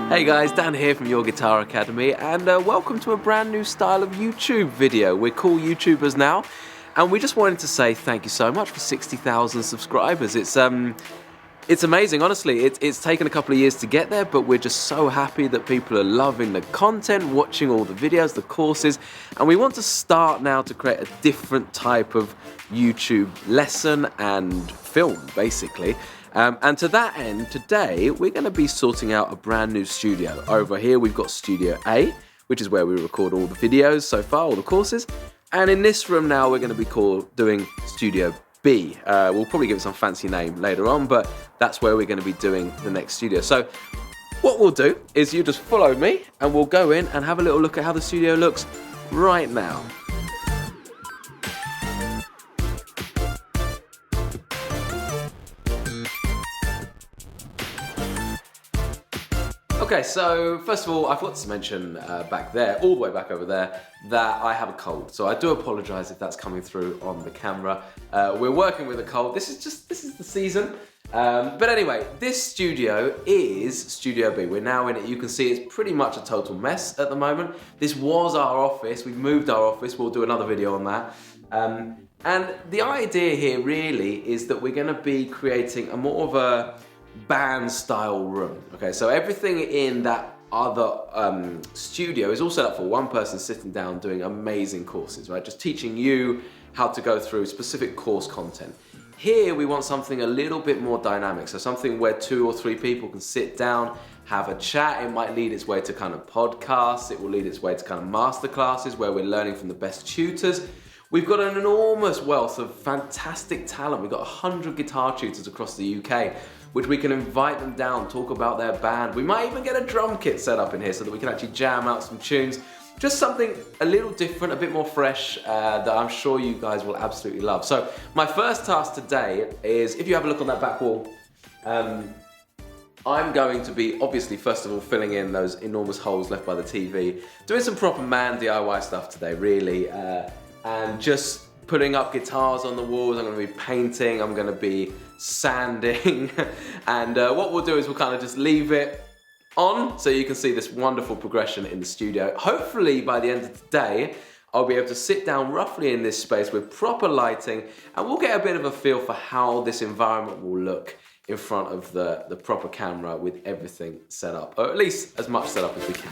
Hey guys, Dan here from Your Guitar Academy, and welcome to a brand new style of YouTube video. We're cool YouTubers now, and we just wanted to say thank you so much for 60,000 subscribers. It's amazing, honestly. It's taken a couple of years to get there, but we're just so happy that people are loving the content, watching all the videos, the courses, and we want to start now to create a different type of YouTube lesson and film, basically. And to that end, today we're going to be sorting out a brand new studio. Over here we've got Studio A, which is where we record all the videos so far, all the courses. And in this room now we're going to be doing Studio B. We'll probably give it some fancy name later on, but that's where we're going to be doing the next studio. So what we'll do is you just follow me and we'll go in and have a little look at how the studio looks right now. Okay, so first of all, I forgot to mention back there, all the way back over there, that I have a cold. So I do apologise if that's coming through on the camera. We're working with a cold. This is the season. But anyway, this studio is Studio B. We're now in it. You can see it's pretty much a total mess at the moment. This was our office. We've moved our office. We'll do another video on that. And the idea here really is that we're going to be creating a more of a band style room. Okay, so everything in that other studio is all set up for one person sitting down doing amazing courses, right? Just teaching you how to go through specific course content. Here we want something a little bit more dynamic, so something where 2 or 3 people can sit down, have a chat. It might lead its way to kind of podcasts, it will lead its way to kind of masterclasses where we're learning from the best tutors. We've got an enormous wealth of fantastic talent. We've got 100 guitar tutors across the UK, which we can invite them down, talk about their band. We might even get a drum kit set up in here so that we can actually jam out some tunes. Just something a little different, a bit more fresh, that I'm sure you guys will absolutely love. So my first task today is, if you have a look on that back wall, I'm going to be, obviously, first of all, filling in those enormous holes left by the TV, doing some proper man DIY stuff today, really, and just putting up guitars on the walls. I'm going to be painting, I'm going to be sanding, and what we'll do is we'll kind of just leave it on so you can see this wonderful progression in the studio. Hopefully by the end of the day I'll be able to sit down roughly in this space with proper lighting, and we'll get a bit of a feel for how this environment will look in front of the proper camera with everything set up, or at least as much set up as we can.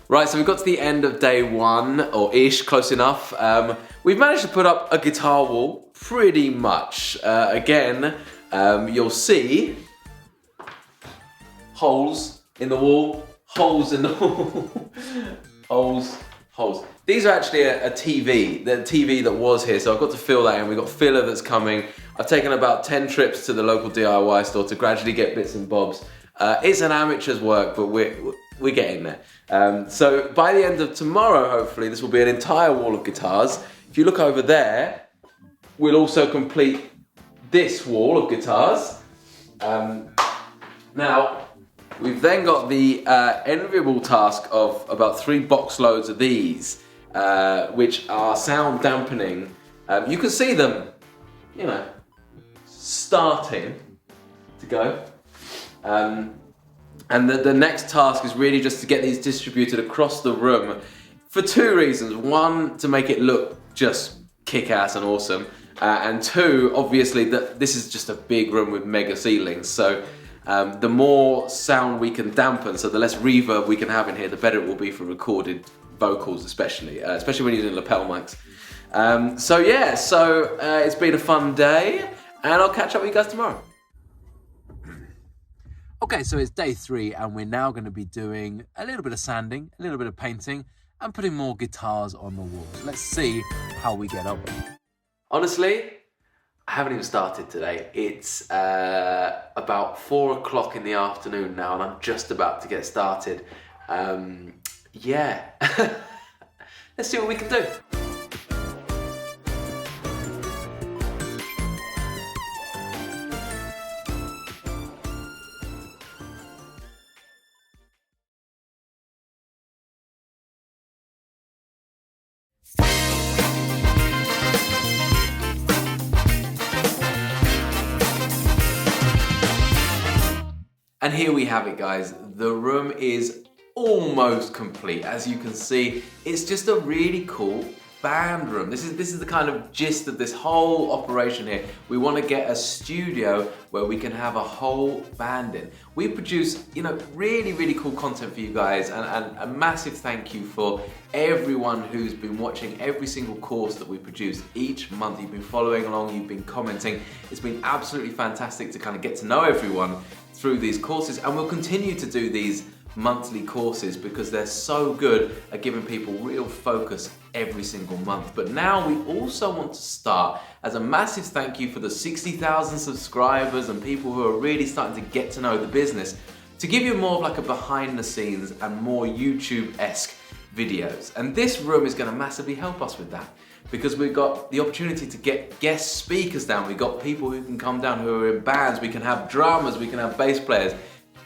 Right, so we've got to the end of day 1, or ish, close enough. We've managed to put up a guitar wall, pretty much. Again, you'll see holes in the wall, holes in the wall, holes. These are actually a TV, the TV that was here, so I've got to fill that in. We've got filler that's coming. I've taken about 10 trips to the local DIY store to gradually get bits and bobs. It's an amateur's work, but we're getting there. So by the end of tomorrow, hopefully, this will be an entire wall of guitars. If you look over there, we'll also complete this wall of guitars. Now, we've then got the enviable task of about 3 box loads of these, which are sound dampening. You can see them, you know, starting to go. And the next task is really just to get these distributed across the room for 2 reasons. 1, to make it look just kick-ass and awesome. And 2, obviously, that this is just a big room with mega ceilings. So the more sound we can dampen, so the less reverb we can have in here, the better it will be for recorded vocals, especially when using lapel mics. So yeah, it's been a fun day, and I'll catch up with you guys tomorrow. Okay, so it's day 3, and we're now going to be doing a little bit of sanding, a little bit of painting, and putting more guitars on the walls. Let's see how we get on. Honestly, I haven't even started today. It's about 4 o'clock in the afternoon now, and I'm just about to get started. Yeah, let's see what we can do. And here we have it, guys. The room is almost complete. As you can see, it's just a really cool band room. This is the kind of gist of this whole operation here. We want to get a studio where we can have a whole band in. We produce, really cool content for you guys, and a massive thank you for everyone who's been watching every single course that we produce each month. You've been following along, you've been commenting. It's been absolutely fantastic to kind of get to know everyone through these courses, and we'll continue to do these monthly courses because they're so good at giving people real focus every single month. But now we also want to start, as a massive thank you for the 60,000 subscribers and people who are really starting to get to know the business, to give you more of like a behind the scenes and more YouTube-esque videos. And this room is going to massively help us with that, because we've got the opportunity to get guest speakers down. We've got people who can come down who are in bands, we can have drummers, we can have bass players,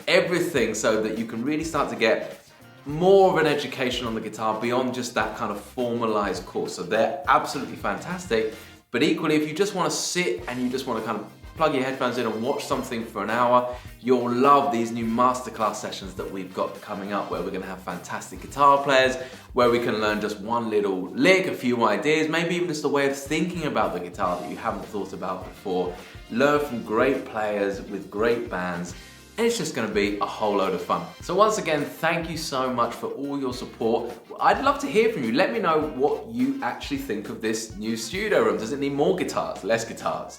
everything, so that you can really start to get more of an education on the guitar beyond just that kind of formalized course. So they're absolutely fantastic, but equally if you just want to sit and you just want to kind of plug your headphones in and watch something for an hour, you'll love these new masterclass sessions that we've got coming up, where we're going to have fantastic guitar players, where we can learn just one little lick, a few ideas, maybe even just a way of thinking about the guitar that you haven't thought about before. Learn from great players with great bands, and it's just going to be a whole load of fun. So once again, thank you so much for all your support. I'd love to hear from you. Let me know what you actually think of this new studio room. Does it need more guitars, less guitars,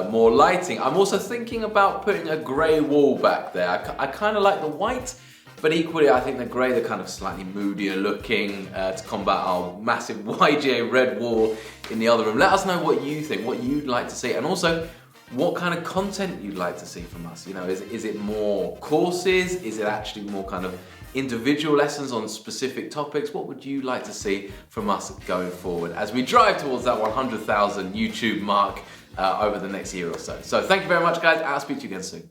more lighting? I'm also thinking about putting a grey wall back there. I kind of like the white, but equally I think the grey, the kind of slightly moodier looking, to combat our massive YGA red wall in the other room. Let us know what you think, what you'd like to see, and also what kind of content you'd like to see from us. Is it more courses? Is it actually more kind of individual lessons on specific topics? What would you like to see from us going forward as we drive towards that 100,000 YouTube mark over the next year or so? So thank you very much, guys. I'll speak to you again soon.